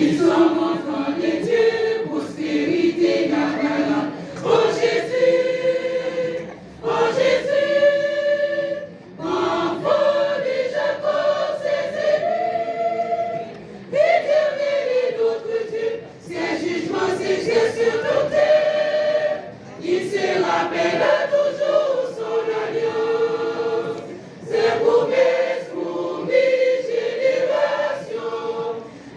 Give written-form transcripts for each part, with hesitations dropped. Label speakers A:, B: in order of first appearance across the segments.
A: Ils sont enfants de Dieu, prospérité d'Abraham. Oh Jésus, enfant de Jacob, ses élus, l'éternel est notre Dieu, ses jugements s'exercent sur nos terres. Il se rappellera toujours son alliance, ses promesses pour 1000 générations.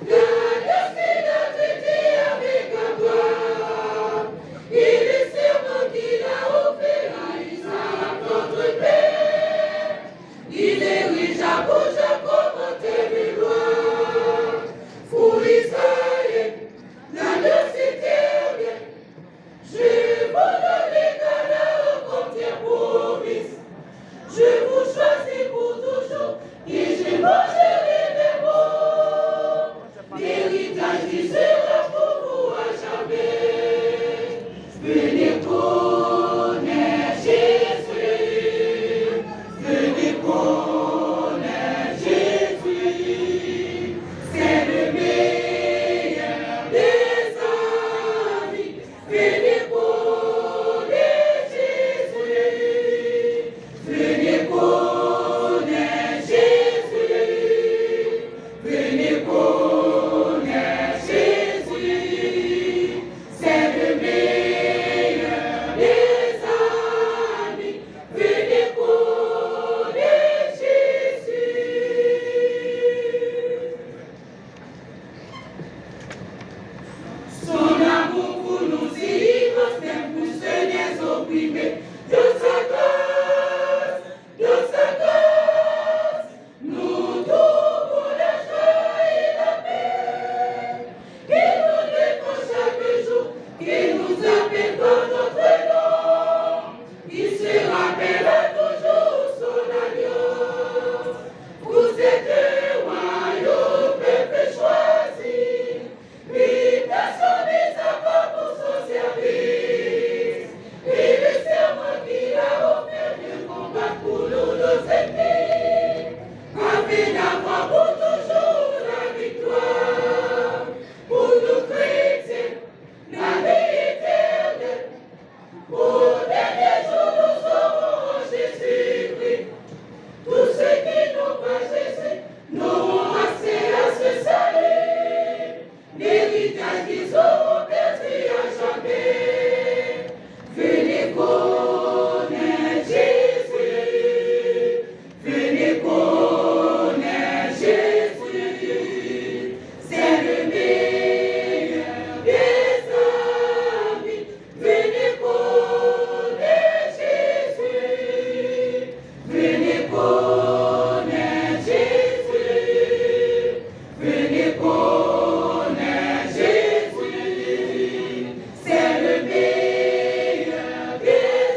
A: La destinée a traité avec Abraham, et les serments qu'il a offerts à Isaac, notre père. Il érige pour Jacob en terre de loi, pour Israël, l'alliance éternelle. Je vous donne les Canaan comme terre promise. Je vous choisis pour toujours et je mangerai les mots. L'héritage qui sera pour vous à jamais. Venez connaître Jésus. Venez connaître Jésus. C'est le meilleur des amis. Venez connaître Jésus. Venez connaître Jésus. Venez connaître Jésus. C'est le meilleur des amis. Venez connaître Jésus. Son amour pour nous est immense, même pour ceux des opprimés. De sa grâce, nous trouvons la joie et la paix. Il nous défend chaque jour, il nous appelle par notre nom. Il se rappellera toujours son alliance. Vous êtes un royaume, peuple choisi. Il a sauvé sa part pour son service. Et le serment qu'il a offert de combattre pour nous, nos ennemis. Afin d'avoir pour toujours la victoire. Pour nous chrétiens, la vie éternelle. Au dernier jour, nous serons en Jésus-Christ. Tous ceux qui n'ont pas Jésus n'auront accès à ce salut. L'héritage qu'ils auront perdu à jamais. Venez connaître Jésus. Venez connaître Jésus. C'est le meilleur des amis. Venez connaître Jésus. Venez connaître Jésus. Venez connaître Jésus. C'est le meilleur des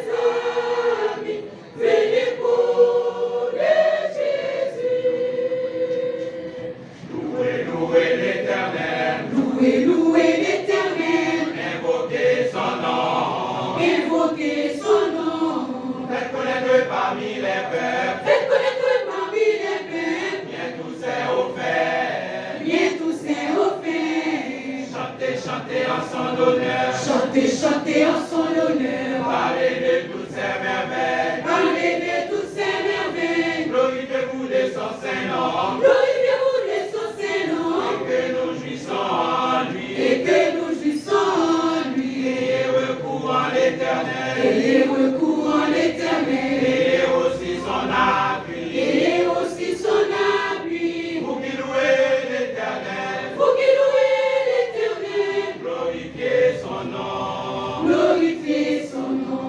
A: amis. Venez connaître Jésus.
B: Louez l'Éternel,
A: Louez l'Éternel.
B: invoquez son nom,
A: Invoquez son nom.
B: faites connaître parmi les peuples,
A: Faites connaître parmi les peuples.
B: bien tous ses hauts faits.
A: Bien tous ses offerts.
B: Chantez en son honneur,
A: Chantez en son honneur.
B: parlez de toutes ses merveilles,
A: Parlez de toutes ses merveilles.
B: glorifiez-vous de son Saint-Nom,
A: Glorifiez-vous de son Saint-Nom.
B: et que nous jouissons en lui,
A: Et que nous jouissons en lui.
B: ayez recours en l'Éternel,
A: Ayez recours en l'Éternel.
B: ayez aussi son appui,
A: Ayez aussi son appui.
B: vous qui louez l'Éternel,
A: Vous qui louez l'Éternel.
B: glorifiez son nom,
A: Glorifiez son nom.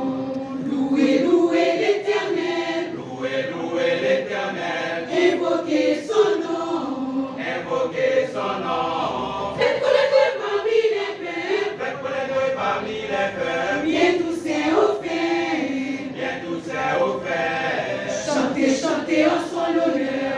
A: Louez l'Éternel.
B: louez l'Éternel,
A: Invoquez son nom.
B: invoquez son nom,
A: Faites connaître parmi les peuples.
B: faites connaître parmi les peuples,
A: Bien tous ses offerts.
B: bien tous ses hauts faits.
A: Chantez en son honneur.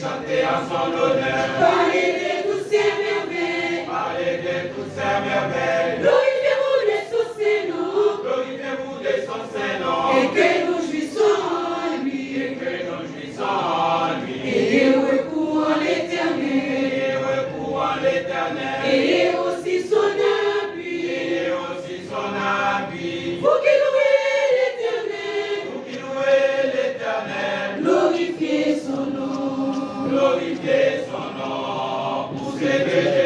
B: Chantez en son honneur,
A: Parlez de toutes ses merveilles.
B: parlez de toutes ses merveilles,
A: Glorifiez-vous de son Saint-Nom.
B: glorifiez-vous de son Saint-Nom,
A: Et que nous jouissons en lui.
B: et que nous jouissons en lui,
A: Ayez recours en l'Éternel.
B: ayez recours en l'Éternel, glorifier son nom, pour ce que